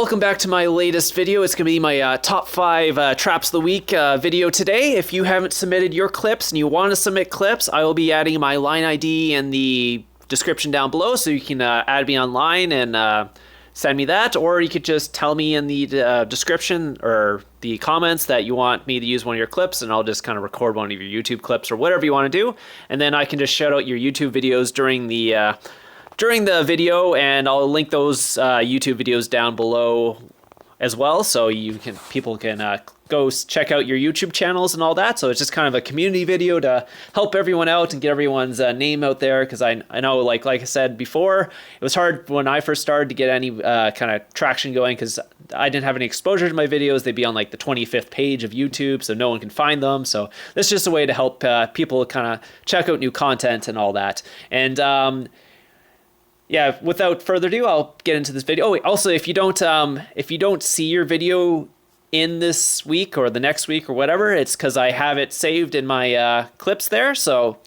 welcome back to my latest video. It's going to be my top 5 traps of the week video today. If you haven't submitted your clips and you want to submit clips, I will be adding my line ID in the description down below, so you can add me online and send me that, or you could just tell me in the description or the comments that you want me to use one of your clips, and I'll just kind of record one of your YouTube clips or whatever you want to do, and then I can just shout out your YouTube videos during the video, and I'll link those YouTube videos down below as well, so people can go check out your YouTube channels and all that. So it's just kind of a community video to help everyone out and get everyone's name out there, because I know, like I said before, it was hard when I first started to get any kind of traction going, because I didn't have any exposure to my videos. They'd be on like the 25th page of YouTube, so no one can find them. So this is just a way to help people kind of check out new content and all that. And yeah, without further ado, I'll get into this video. Oh, wait, also, if you don't see your video in this week or the next week or whatever, it's because I have it saved in my clips there. So,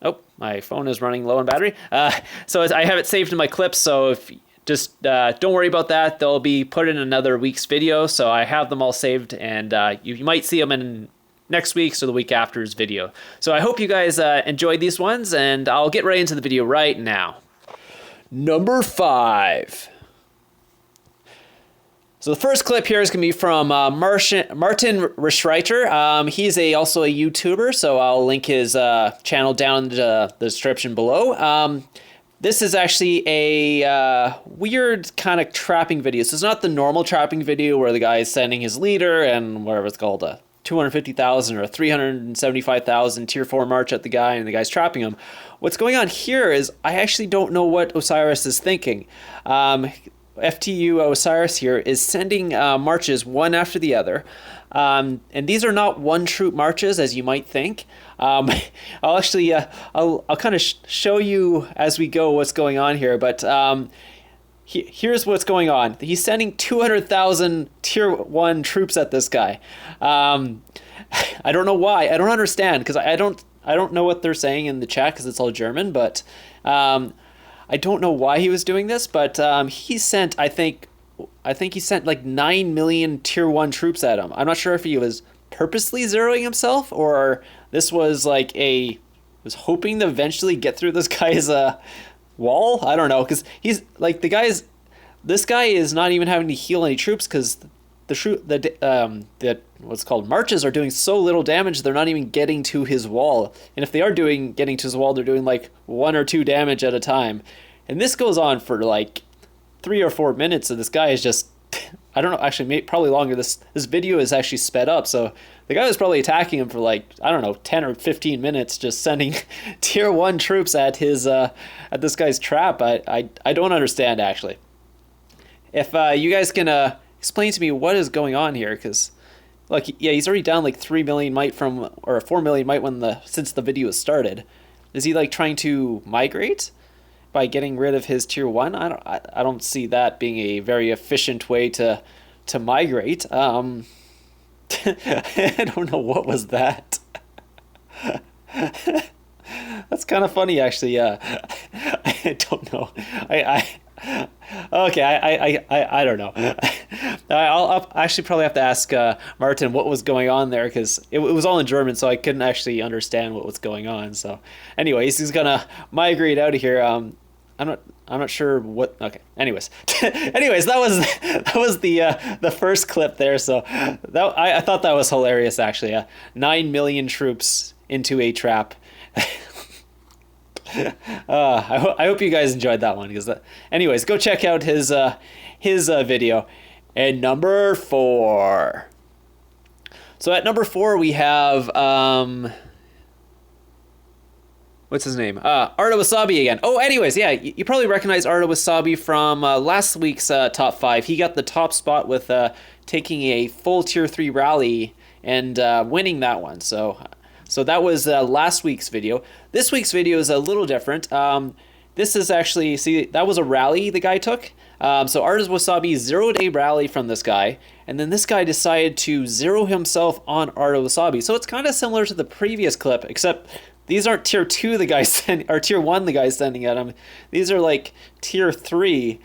oh, my phone is running low on battery. So I have it saved in my clips. So if just don't worry about that. They'll be put in another week's video. So I have them all saved, and you might see them in next week's or the week after's video. So I hope you guys enjoyed these ones, and I'll get right into the video right now. Number 5. So the first clip here is going to be from Martin Reschreiter. He's also a YouTuber, so I'll link his channel down in the description below. This is actually a weird kind of trapping video. So it's not the normal trapping video where the guy is sending his leader and whatever it's called, 250,000 or 375,000 tier 4 march at the guy, and the guy's trapping him. What's going on here is I actually don't know what Osiris is thinking. FTU Osiris here is sending marches one after the other, and these are not one troop marches as you might think. I'll actually I'll kind of show you as we go what's going on here, but here's what's going on. He's sending 200,000 tier 1 troops at this guy. I don't know why. I don't understand, because I don't know what they're saying in the chat, because it's all German, but I don't know why he was doing this, but he sent, I think he sent like 9 million tier 1 troops at him. I'm not sure if he was purposely zeroing himself, or this was like was hoping to eventually get through this guy's wall. I don't know, because he's like this guy is not even having to heal any troops, because the what's called marches are doing so little damage, they're not even getting to his wall. And if they are getting to his wall, they're doing like 1 or 2 damage at a time. And this goes on for like 3 or 4 minutes, and this guy is just I don't know, actually probably longer. This video is actually sped up, so the guy was probably attacking him for like, I don't know, 10 or 15 minutes, just sending tier 1 troops at his at this guy's trap. I don't understand, actually. If you guys can explain to me what is going on here, because like, yeah, he's already down like 3 million might or 4 million might since the video started. Is he like trying to migrate by getting rid of his tier 1? I don't see that being a very efficient way to migrate. I don't know, what was that? That's kind of funny, actually. Yeah, I don't know. Okay, I don't know. I'll actually probably have to ask Martin what was going on there, because it was all in German, so I couldn't actually understand what was going on. So, anyways, he's gonna migrate out of here. I'm not sure what. Okay. Anyways, that was the first clip there. So I thought that was hilarious, actually. 9 million troops into a trap. I hope you guys enjoyed that one, because anyways, go check out his video. And number 4. So at number 4 we have what's his name? Arda Wasabi again. Oh, anyways, yeah, you probably recognize Arda Wasabi from last week's top 5. He got the top spot with taking a full tier 3 rally and winning that one. So that was last week's video. This week's video is a little different. This is actually, see, that was a rally the guy took. So Arda Wasabi zeroed a rally from this guy, and then this guy decided to zero himself on Arda Wasabi. So it's kind of similar to the previous clip, except these aren't tier 2 the guy's sending, or tier 1 the guy's sending at him. These are like tier 3.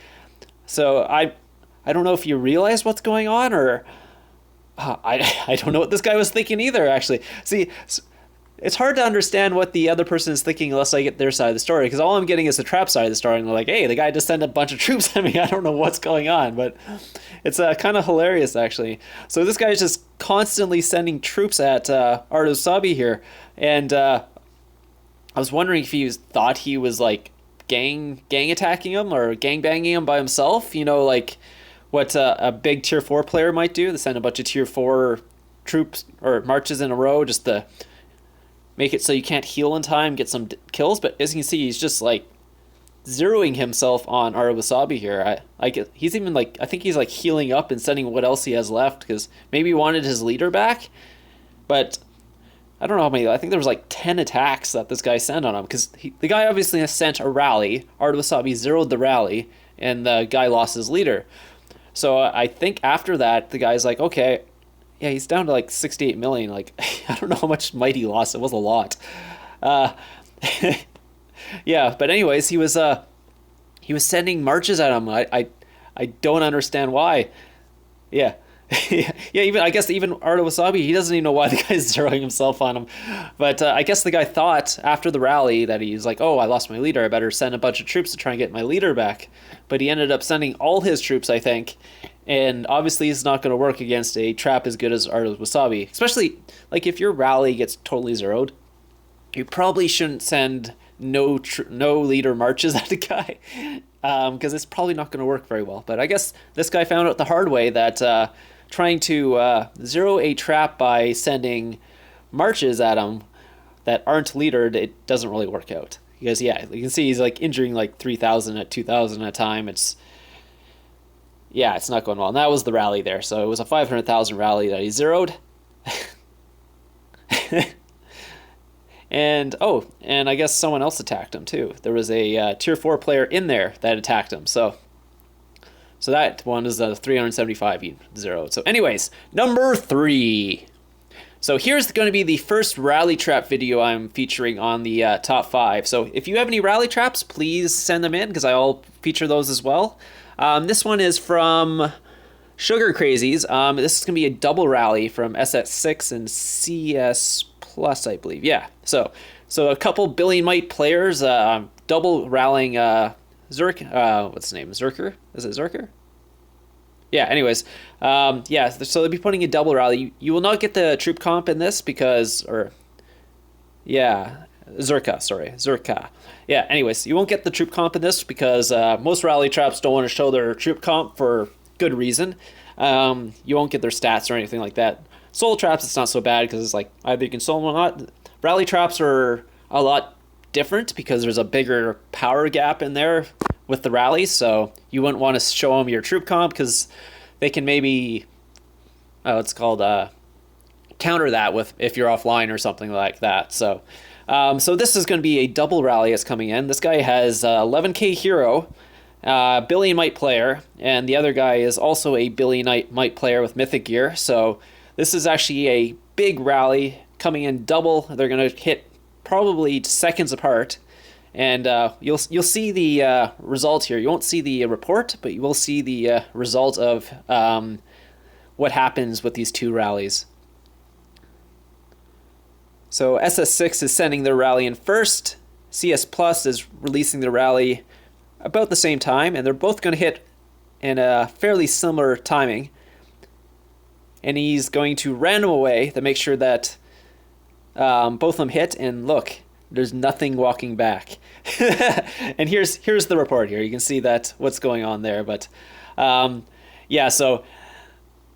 So I don't know if you realize what's going on, or I don't know what this guy was thinking either, actually. See, it's hard to understand what the other person is thinking unless I get their side of the story, because all I'm getting is the trap side of the story, and they're like, hey, the guy just sent a bunch of troops at me. I don't know what's going on, but it's kind of hilarious, actually. So this guy is just constantly sending troops at Art of Wasabi here, and I was wondering if he thought he was like gang attacking him or gang banging him by himself, you know, like what a big tier 4 player might do. They send a bunch of tier 4 troops or marches in a row just to make it so you can't heal in time, get some kills. But as you can see, he's just like zeroing himself on Art of Wasabi here. He's even like, I think he's like healing up and sending what else he has left, because maybe he wanted his leader back. But I don't know how many, I think there was like 10 attacks that this guy sent on him, because the guy obviously has sent a rally. Art of Wasabi zeroed the rally, and the guy lost his leader. So I think after that, the guy's like, okay, yeah, he's down to like 68 million. Like, I don't know how much might he lost. It was a lot. Yeah, but anyways, he was sending marches at him. I don't understand why. Yeah. Yeah, even I guess even Art of Wasabi, he doesn't even know why the guy's zeroing himself on him. But I guess the guy thought after the rally that he's like, oh, I lost my leader. I better send a bunch of troops to try and get my leader back. But he ended up sending all his troops, I think. And obviously it's not going to work against a trap as good as Art of Wasabi. Especially, like, if your rally gets totally zeroed, you probably shouldn't send no leader marches at the guy. Because it's probably not going to work very well. But I guess this guy found out the hard way that trying to zero a trap by sending marches at him that aren't leadered, it doesn't really work out. Because, yeah, you can see he's like injuring like 3,000 at 2,000 at a time. It's not going well. And that was the rally there. So it was a 500,000 rally that he zeroed. And I guess someone else attacked him too. There was a tier 4 player in there that attacked him. So that one is a 375 he zeroed. So anyways, number 3. So here's going to be the first rally trap video I'm featuring on the top 5. So if you have any rally traps, please send them in, because I'll feature those as well. This one is from Sugar Crazies. This is going to be a double rally from SS6 and CS Plus, I believe. Yeah. So a couple Billy Might players double rallying what's his name? Zerker? Is it Zerker? Yeah, anyways. So they'll be putting a double rally. You will not get the troop comp in this Zerka. Yeah, anyways, you won't get the troop comp in this because most rally traps don't want to show their troop comp for good reason. You won't get their stats or anything like that. Soul traps, it's not so bad because it's like either you can soul them or not. Rally traps are a lot different because there's a bigger power gap in there with the rallies, so you wouldn't want to show them your troop comp because they can maybe counter that with if you're offline or something like that. So this is going to be a double rally that's coming in. This guy has 11k hero, Billy Might player, and the other guy is also a Billy Might player with mythic gear. So this is actually a big rally coming in double. They're going to hit probably seconds apart, and you'll see the result here. You won't see the report, but you will see the result of what happens with these two rallies. So SS6 is sending their rally in first. CS Plus is releasing their rally about the same time, and they're both going to hit in a fairly similar timing. And he's going to random away to make sure that both of them hit, and look, there's nothing walking back. And here's the report here. You can see that what's going on there. But so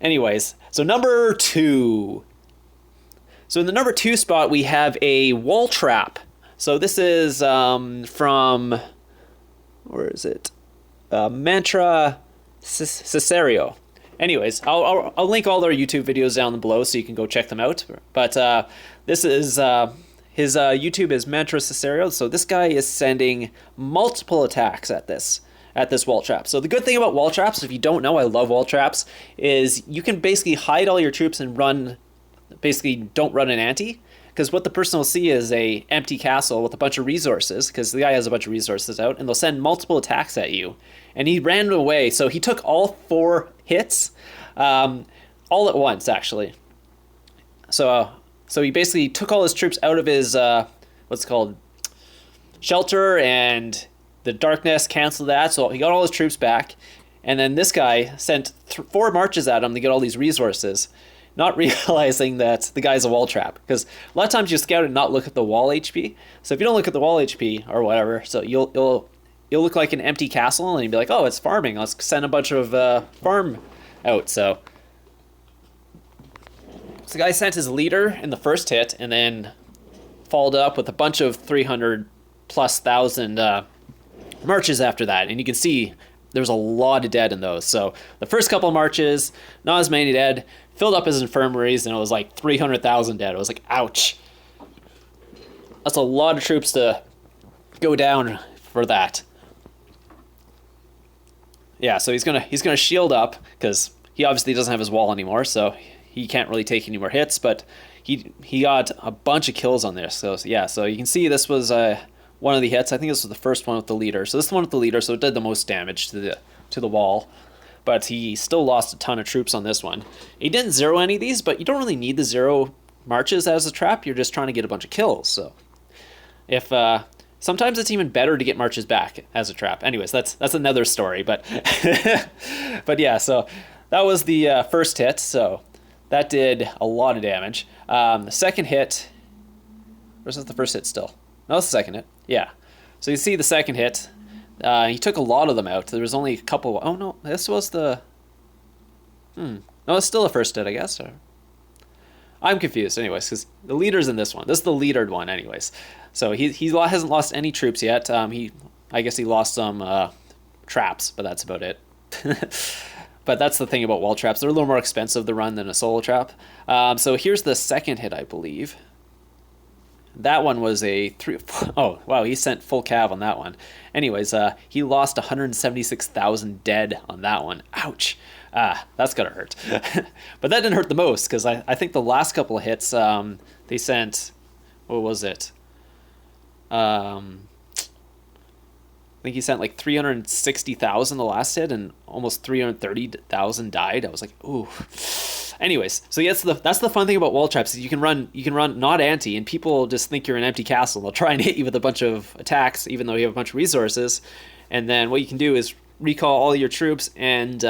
anyways, so number 2. So in the number 2 spot, we have a wall trap. So this is from, where is it? Mantra Cesario. Anyways, I'll link all their YouTube videos down below so you can go check them out. But this is his YouTube is Mantra Cesario. So this guy is sending multiple attacks at this wall trap. So the good thing about wall traps, if you don't know, I love wall traps, is you can basically hide all your troops and don't run an ante. because what the person will see is a empty castle with a bunch of resources, because the guy has a bunch of resources out, and they'll send multiple attacks at you. And he ran away, so he took all 4 hits, all at once, actually. So he basically took all his troops out of his what's it called, shelter, and the darkness canceled that, so he got all his troops back. And then this guy sent 4 marches at him to get all these resources, not realizing that the guy's a wall trap. Because a lot of times you scout and not look at the wall HP. So if you don't look at the wall HP or whatever, so you'll look like an empty castle, and you'll be like, oh, it's farming. Let's send a bunch of farm out. So the guy sent his leader in the first hit, and then followed up with a bunch of 300,000+ marches after that. And you can see there's a lot of dead in those. So the first couple of marches, not as many dead, filled up his infirmaries, and it was like 300,000 dead. It was like, ouch. That's a lot of troops to go down for that. Yeah, so he's gonna shield up, because he obviously doesn't have his wall anymore, so he can't really take any more hits, but he got a bunch of kills on this. So yeah, so you can see this was one of the hits. I think this was the first one with the leader. So this is the one with the leader, so it did the most damage to the wall. But he still lost a ton of troops on this one. He didn't zero any of these, but you don't really need the 0 marches as a trap. You're just trying to get a bunch of kills. So if sometimes it's even better to get marches back as a trap. Anyways, that's another story. But but yeah, so that was the first hit. So that did a lot of damage. The second hit, or was it the first hit still? No, it's the second hit. Yeah. So you see the second hit. He took a lot of them out. There was only a couple. Oh no, this was the. No, it's still the first hit, I guess. I'm confused, anyways, because the leader's in this one. This is the leadered one, anyways. So he hasn't lost any troops yet. I guess he lost some traps, but that's about it. But that's the thing about wall traps. They're a little more expensive to run than a solo trap. So here's the second hit, I believe. That one was a 3. Oh, wow, he sent full cav on that one. Anyways, he lost 176,000 dead on that one. Ouch. That's gotta hurt. But that didn't hurt the most, because I think the last couple of hits, they sent, what was it? I think he sent like 360,000 the last hit, and almost 330,000 died. I was like, ooh. Anyways, so yeah, that's the fun thing about wall traps, is you can run not anti, and people just think you're an empty castle. They'll try and hit you with a bunch of attacks, even though you have a bunch of resources. And then what you can do is recall all your troops and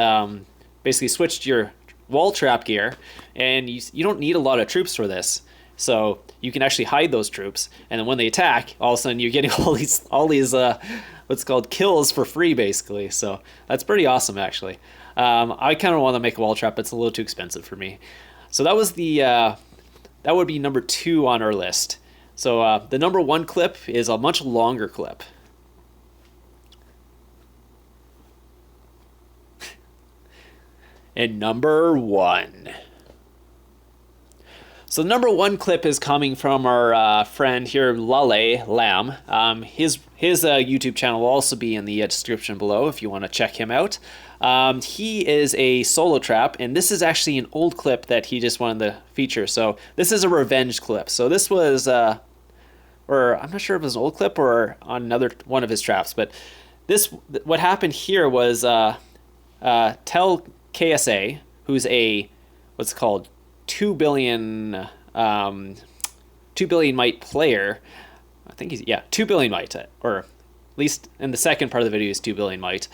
basically switch to your wall trap gear, and you don't need a lot of troops for this. So you can actually hide those troops, and then when they attack, all of a sudden you're getting all these what's called kills for free, basically. So that's pretty awesome, actually. I kind of want to make a wall trap, but it's a little too expensive for me. So that was that would be number 2 on our list. So the number 1 clip is a much longer clip. And number 1. So the number 1 clip is coming from our friend here, Lale Lamb. His YouTube channel will also be in the description below if you want to check him out. He is a solo trap, and this is actually an old clip that he just wanted to feature. So this is a revenge clip. So this was, or I'm not sure if it was an old clip or on another one of his traps, but what happened here was Tell KSA, who's a what's it called 2 billion might player. I think he's 2 billion might, or at least in the second part of the video is 2 billion might.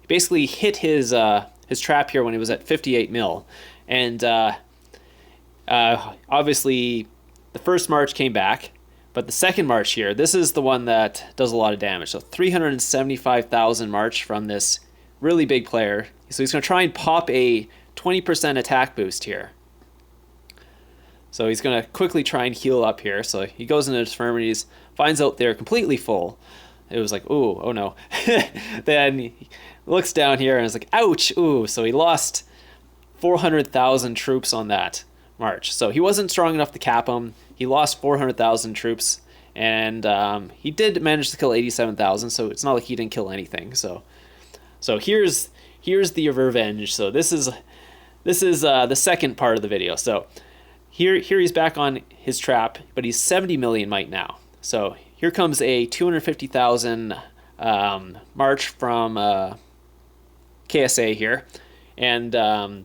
Basically hit his trap here when he was at 58 mil, and obviously the first march came back, but the second march here, this is the one that does a lot of damage. So 375,000 march from this really big player. So he's going to try and pop a 20% attack boost here. So he's going to quickly try and heal up here. So he goes into his infirmities, finds out they're completely full. It was like, ooh, oh no. Then he looks down here and is like, ouch, ooh. So he lost 400,000 troops on that march. So he wasn't strong enough to cap him. He lost 400,000 troops, and he did manage to kill 87,000. So it's not like he didn't kill anything. So here's the revenge. So this is the second part of the video. So here he's back on his trap, but he's 70 million might now. So here comes a 250,000 march from KSA here, and so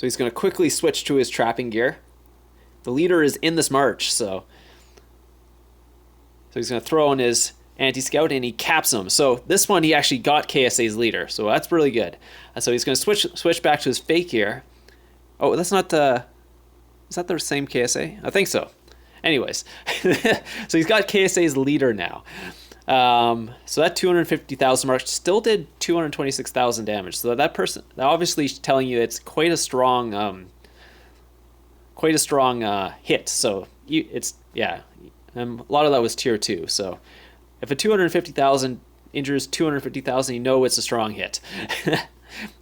he's going to quickly switch to his trapping gear. The leader is in this march, so he's going to throw in his anti-scout, and he caps him. So this one, he actually got KSA's leader, so that's really good. So he's going to switch back to his fake gear. Oh, that's not the... Is that the same KSA? I think so. Anyways, so he's got KSA's leader now. So that 250,000 mark still did 226,000 damage. So that obviously telling you it's quite a strong hit. So a lot of that was tier 2. So if a 250,000 injures 250,000, you know it's a strong hit.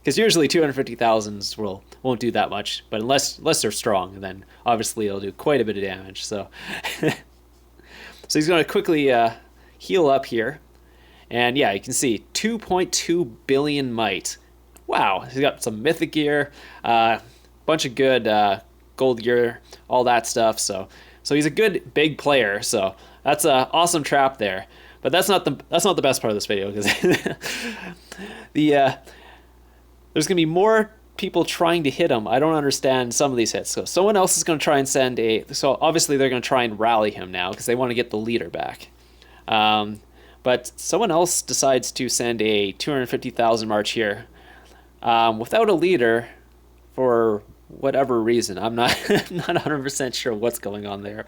Because usually 250,000s won't do that much, but unless they're strong, then obviously it'll do quite a bit of damage. So, so he's going to quickly heal up here, and yeah, you can see 2.2 billion might. Wow, he's got some mythic gear, bunch of good gold gear, all that stuff. So he's a good big player. So that's an awesome trap there. But that's not the best part of this video, because there's going to be more people trying to hit him. I don't understand some of these hits. So someone else is going to try and send so obviously they're going to try and rally him now because they want to get the leader back. But someone else decides to send a 250,000 march here without a leader for whatever reason. I'm not 100% sure what's going on there.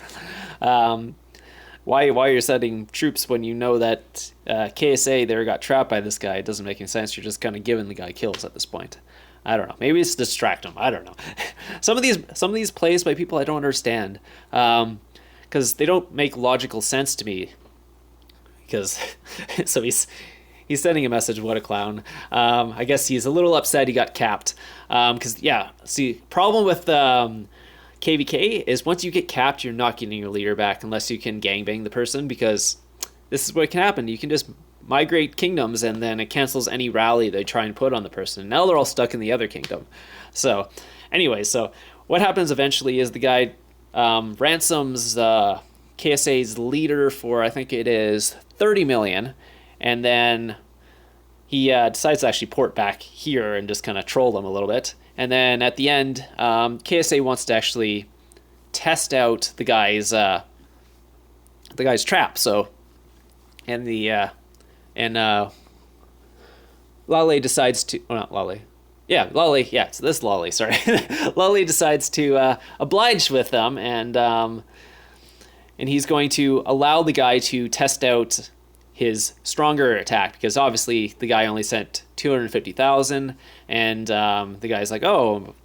Why you're sending troops when you know that KSA there got trapped by this guy? It doesn't make any sense. You're just kind of giving the guy kills at this point. I don't know. Maybe it's to distract him. I don't know. Some of these plays by people I don't understand, because they don't make logical sense to me. Because so he's sending a message. What a clown. I guess he's a little upset he got capped. Because problem with KVK is once you get capped, you're not getting your leader back unless you can gangbang the person, because this is what can happen. You can just migrate kingdoms and then it cancels any rally they try and put on the person. Now they're all stuck in the other kingdom. So anyway, so what happens eventually is the guy ransoms KSA's leader for, I think it is 30 million, and then he decides to actually port back here and just kind of troll them a little bit. And then at the end, KSA wants to actually test out the guy's trap. So, and Lale decides to, oh, not Lale. Yeah, Lale. Yeah, it's this Lale. Sorry, Lale decides to oblige with them, and he's going to allow the guy to test out his stronger attack, because obviously the guy only sent 250,000, and the guy's like, oh,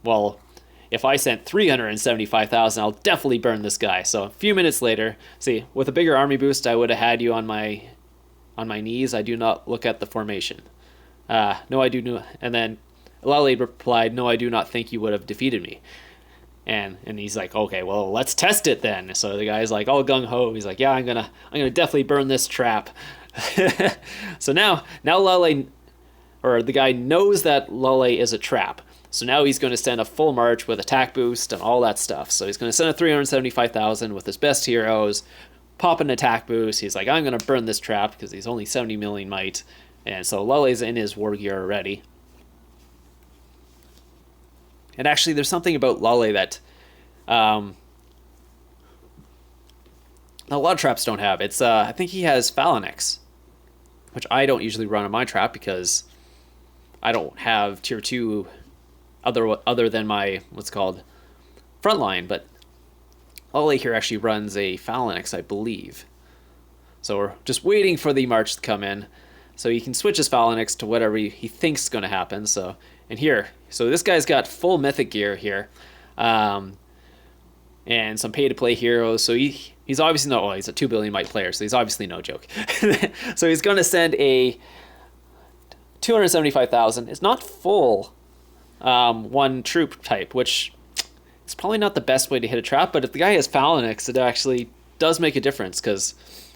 well, if I sent 375,000, I'll definitely burn this guy. So a few minutes later, see, with a bigger army boost, I would have had you on my knees. I do not look at the formation. No, I do not. And then Lale replied, no, I do not think you would have defeated me. And he's like, okay, well, let's test it then. So the guy's like all gung ho. He's like, yeah, I'm gonna definitely burn this trap. So now Lale, or the guy knows that Lale is a trap. So now he's going to send a full march with attack boost and all that stuff. So he's going to send a 375,000 with his best heroes, pop an attack boost. He's like, I'm going to burn this trap because he's only 70 million might. And so Lale's in his war gear already. And actually, there's something about Lale that a lot of traps don't have. It's I think he has Phalanx, which I don't usually run on my trap because I don't have tier 2 other than my, what's called, frontline. But Lale here actually runs a Phalanx, I believe. So we're just waiting for the march to come in, so he can switch his Phalanx to whatever he thinks is going to happen. So, and here, so this guy's got full mythic gear here, and some pay-to-play heroes. So he's obviously no, he's a 2 billion might player, so he's obviously no joke. So he's going to send a 275,000. It's not full one troop type, which is probably not the best way to hit a trap, but if the guy has Phalanx, it actually does make a difference, because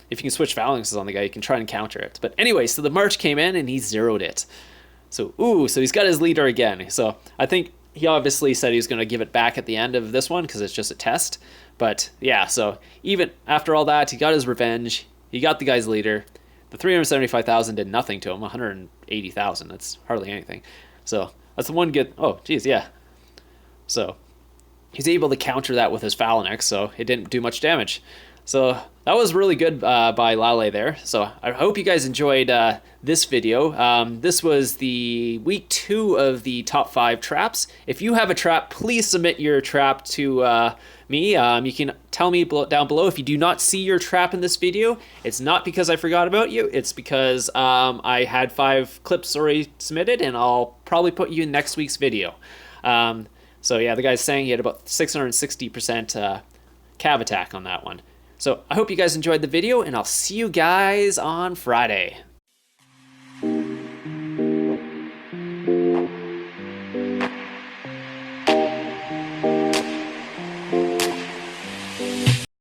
if you can switch Phalanxes on the guy, you can try and counter it. But anyway, so the march came in and he zeroed it. So, ooh, so he's got his leader again. So I think he obviously said he was going to give it back at the end of this one because it's just a test. But yeah, so even after all that, he got his revenge. He got the guy's leader. The 375,000 did nothing to him. 180,000. That's hardly anything. So that's the one good. Oh, geez, yeah. So he's able to counter that with his Phalanx, so it didn't do much damage. So that was really good by Lale there. So I hope you guys enjoyed this video. This was the week 2 of the top 5 traps. If you have a trap, please submit your trap to me. You can tell me down below if you do not see your trap in this video. It's not because I forgot about you. It's because I had 5 clips already submitted, and I'll probably put you in next week's video. So yeah, the guy's saying he had about 660% cav attack on that one. So I hope you guys enjoyed the video, and I'll see you guys on Friday.